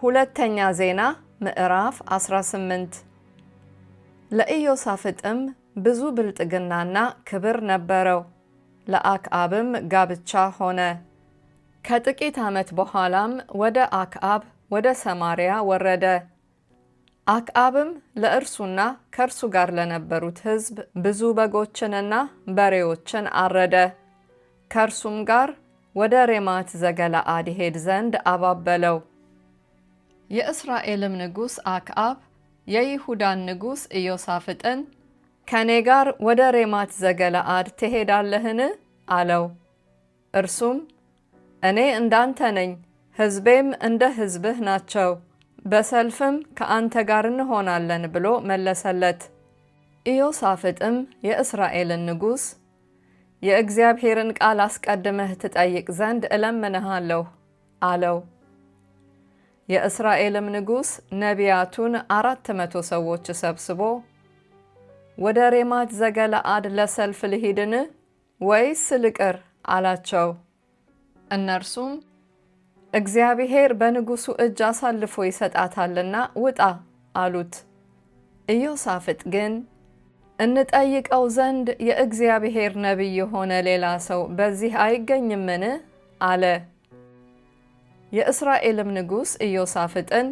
ሁለተኛ ዜና ምዕራፍ 18 ለኢዮሳፍጥም ብዙ ብልጥግናና ክብር ነበረው። ለአክዓብም ጋብቻ ሆነ። ከጥቂት ዓመት በኋላም ወደ አክዓብ ወደ ሰማርያ ወረደ። አክዓብም ለእርሱና ከእርሱ ጋር ለነበሩት ሕዝብ ብዙ በጎችንና በሬዎችን አረደ። ከእርሱም ጋር ወደ ሬማት ዘገለዓድ ይሄድ ዘንድ አባበለው። የእስራኤልም ንጉሥ አክዓብ የይሁዳን ንጉሥ ኢዮሳፍጥን ከኔ ጋር ወደ ሬማት ዘገለዓድ ትሄዳለህን? አለው። እርሱም እኔ እንዳንተ ነኝ፣ ሕዝቤም እንደ ሕዝብህ ናቸው፣ በሰልፍም ከአንተ ጋር እንሆናለን ብሎ መለሰለት። ኢዮሳፍጥም የእስራኤልን ንጉሥ የእግዚአብሔርን ቃል አስቀድመህ ትጠይቅ ዘንድ እለምንሃለሁ አለው። የእስራኤልም ንጉሥ ነቢያቱን 400 ሰዎች ሰብስቦ ወደ ሬማት ዘገለዓድ ለሰልፍ ልሂድን ወይስ ልቅር አላቸው። እነርሱም እግዚአብሔር በንጉሡ እጅ አሳልፎ ይሰጣታልና ውጣ አሉት። ኢዮሳፍጥ ግን እንጠይቀው ዘንድ የእግዚአብሔር ነቢይ የሆነ ሌላ ሰው በዚህ አይገኝምን? አለ። የእስራኤልም ንጉሥ ኢዮሳፍጥን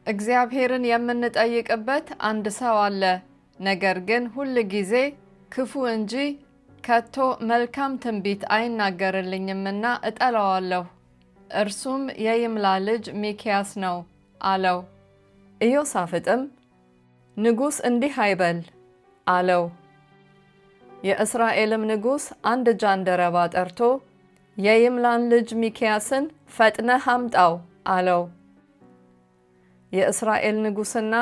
እግዚአብሔርን የምንጠይቅበት አንድ ሰው አለ፣ ነገር ግን ሁል ጊዜ ክፉ እንጂ ከቶ መልካም ትንቢት አይናገርልኝምና እጠላዋለሁ። እርሱም የይምላ ልጅ ሚክያስ ነው አለው። ኢዮሳፍጥም ንጉሥ እንዲህ አይበል አለው። የእስራኤልም ንጉሥ አንድ ጃንደረባ ጠርቶ የይምላን ልጅ ሚክያስን ፈጥነህ አምጣው አለው። የእስራኤል ንጉሥና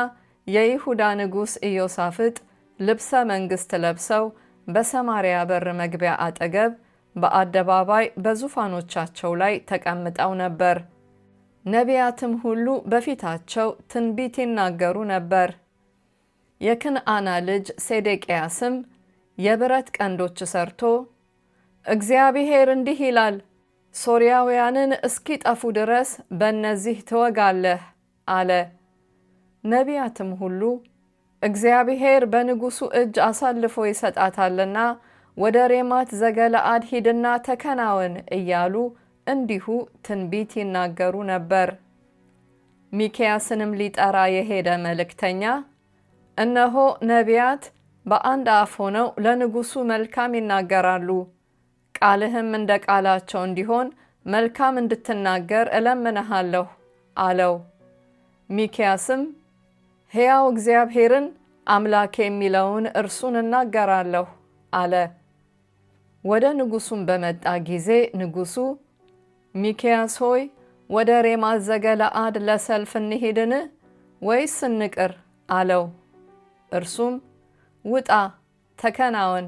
የይሁዳ ንጉሥ ኢዮሳፍጥ ልብሰ መንግሥት ለብሰው በሰማርያ በር መግቢያ አጠገብ በአደባባይ በዙፋኖቻቸው ላይ ተቀምጠው ነበር። ነቢያትም ሁሉ በፊታቸው ትንቢት ይናገሩ ነበር። የክንዓና ልጅ ሴዴቅያስም የብረት ቀንዶች ሰርቶ እግዚአብሔር እንዲህ ይላል፣ ሶርያውያንን እስኪጠፉ ድረስ በእነዚህ ትወጋለህ አለ። ነቢያትም ሁሉ እግዚአብሔር በንጉሡ እጅ አሳልፎ ይሰጣታልና ወደ ሬማት ዘገለዓድ ሂድና ተከናወን እያሉ እንዲሁ ትንቢት ይናገሩ ነበር። ሚክያስንም ሊጠራ የሄደ መልእክተኛ እነሆ ነቢያት በአንድ አፍ ሆነው ለንጉሡ መልካም ይናገራሉ፣ ቃልህም እንደ ቃላቸው እንዲሆን መልካም እንድትናገር እለምንሃለሁ አለው። ሚክያስም ሕያው እግዚአብሔርን አምላክ የሚለውን እርሱን እናገራለሁ አለ። ወደ ንጉሡም በመጣ ጊዜ ንጉሡ ሚክያስ ሆይ ወደ ሬማት ዘገለዓድ ለሰልፍ እንሂድን ወይስ እንቅር አለው። እርሱም ውጣ፣ ተከናወን፣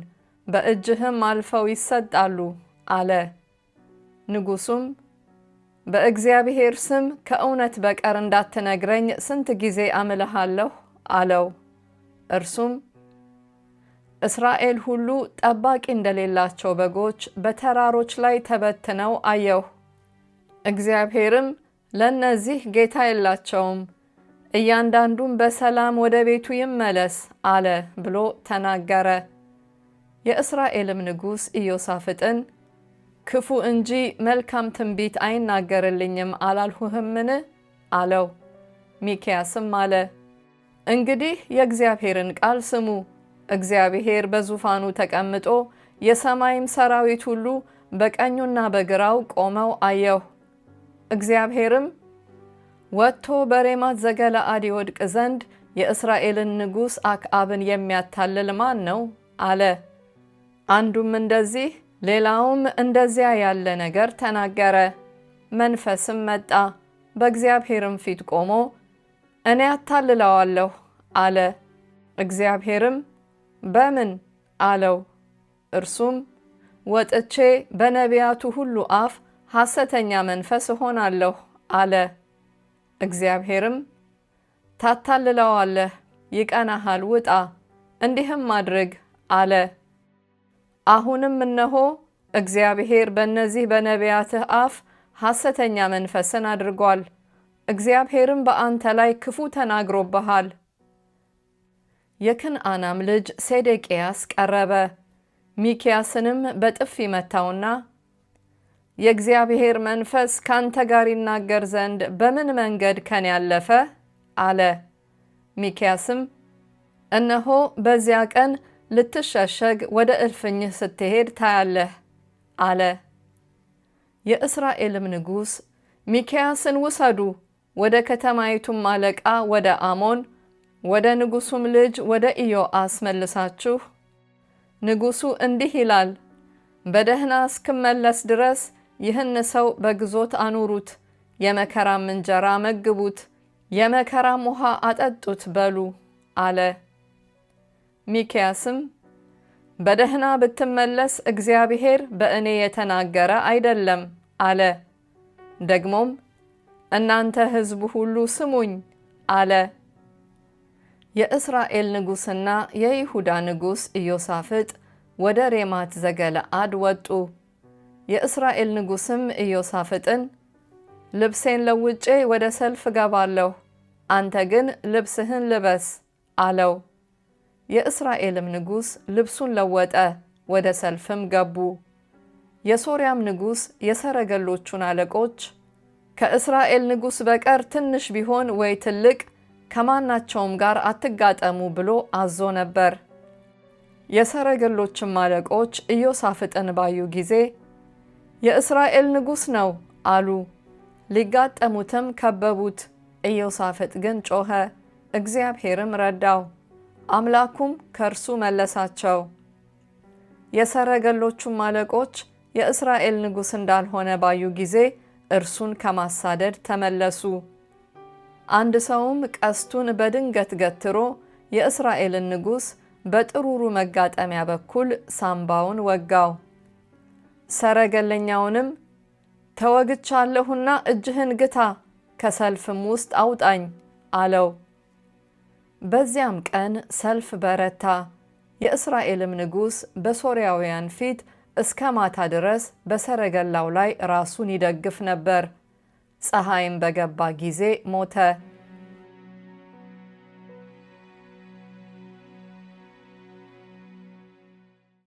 በእጅህም አልፈው ይሰጣሉ አለ። ንጉሡም በእግዚአብሔር ስም ከእውነት በቀር እንዳትነግረኝ ስንት ጊዜ አምልሃለሁ አለው። እርሱም እስራኤል ሁሉ ጠባቂ እንደሌላቸው በጎች በተራሮች ላይ ተበትነው አየሁ። እግዚአብሔርም ለእነዚህ ጌታ የላቸውም፣ እያንዳንዱም በሰላም ወደ ቤቱ ይመለስ አለ ብሎ ተናገረ። የእስራኤልም ንጉሥ ኢዮሳፍጥን ክፉ እንጂ መልካም ትንቢት አይናገርልኝም አላልሁህምን? አለው። ሚክያስም አለ እንግዲህ የእግዚአብሔርን ቃል ስሙ። እግዚአብሔር በዙፋኑ ተቀምጦ የሰማይም ሰራዊት ሁሉ በቀኙና በግራው ቆመው አየሁ። እግዚአብሔርም ወጥቶ በሬማት ዘገለዓድ ይወድቅ ዘንድ የእስራኤልን ንጉሥ አክዓብን የሚያታልል ማን ነው? አለ። አንዱም እንደዚህ ሌላውም እንደዚያ ያለ ነገር ተናገረ። መንፈስም መጣ፣ በእግዚአብሔርም ፊት ቆሞ እኔ አታልለዋለሁ አለ። እግዚአብሔርም በምን አለው። እርሱም ወጥቼ በነቢያቱ ሁሉ አፍ ሐሰተኛ መንፈስ እሆናለሁ አለ። እግዚአብሔርም ታታልለዋለህ፣ ይቀናሃል፣ ውጣ፣ እንዲህም አድርግ አለ። አሁንም እነሆ እግዚአብሔር በእነዚህ በነቢያትህ አፍ ሐሰተኛ መንፈስን አድርጓል። እግዚአብሔርም በአንተ ላይ ክፉ ተናግሮብሃል። የክንዓናም ልጅ ሴዴቅያስ ቀረበ፣ ሚክያስንም በጥፊ መታውና የእግዚአብሔር መንፈስ ካንተ ጋር ይናገር ዘንድ በምን መንገድ ከኔ ያለፈ አለ። ሚክያስም እነሆ በዚያ ቀን ልትሸሸግ ወደ እልፍኝህ ስትሄድ ታያለህ አለ። የእስራኤልም ንጉሥ ሚክያስን ውሰዱ፣ ወደ ከተማይቱም አለቃ ወደ አሞን ወደ ንጉሡም ልጅ ወደ ኢዮአስ መልሳችሁ ንጉሡ እንዲህ ይላል፣ በደህና እስክመለስ ድረስ ይህን ሰው በግዞት አኑሩት፣ የመከራም እንጀራ መግቡት፣ የመከራም ውሃ አጠጡት በሉ አለ። ሚክያስም በደህና ብትመለስ እግዚአብሔር በእኔ የተናገረ አይደለም አለ። ደግሞም እናንተ ሕዝቡ ሁሉ ስሙኝ አለ። የእስራኤል ንጉሥና የይሁዳ ንጉሥ ኢዮሳፍጥ ወደ ሬማት ዘገለዓድ ወጡ። የእስራኤል ንጉሥም ኢዮሳፍጥን ልብሴን ለውጬ ወደ ሰልፍ ገባለሁ፣ አንተ ግን ልብስህን ልበስ አለው። የእስራኤልም ንጉሥ ልብሱን ለወጠ፣ ወደ ሰልፍም ገቡ። የሶርያም ንጉሥ የሰረገሎቹን አለቆች ከእስራኤል ንጉሥ በቀር ትንሽ ቢሆን ወይ ትልቅ ከማናቸውም ጋር አትጋጠሙ ብሎ አዞ ነበር። የሰረገሎችም አለቆች ኢዮሳፍጥን ባዩ ጊዜ የእስራኤል ንጉሥ ነው አሉ። ሊጋጠሙትም ከበቡት። ኢዮሳፍጥ ግን ጮኸ፣ እግዚአብሔርም ረዳው፣ አምላኩም ከእርሱ መለሳቸው። የሰረገሎቹም አለቆች የእስራኤል ንጉሥ እንዳልሆነ ባዩ ጊዜ እርሱን ከማሳደድ ተመለሱ። አንድ ሰውም ቀስቱን በድንገት ገትሮ የእስራኤልን ንጉሥ በጥሩሩ መጋጠሚያ በኩል ሳምባውን ወጋው። ሰረገለኛውንም ተወግቻለሁና እጅህን ግታ፣ ከሰልፍም ውስጥ አውጣኝ አለው። በዚያም ቀን ሰልፍ በረታ። የእስራኤልም ንጉሥ በሶርያውያን ፊት እስከ ማታ ድረስ በሰረገላው ላይ ራሱን ይደግፍ ነበር። ፀሐይም በገባ ጊዜ ሞተ።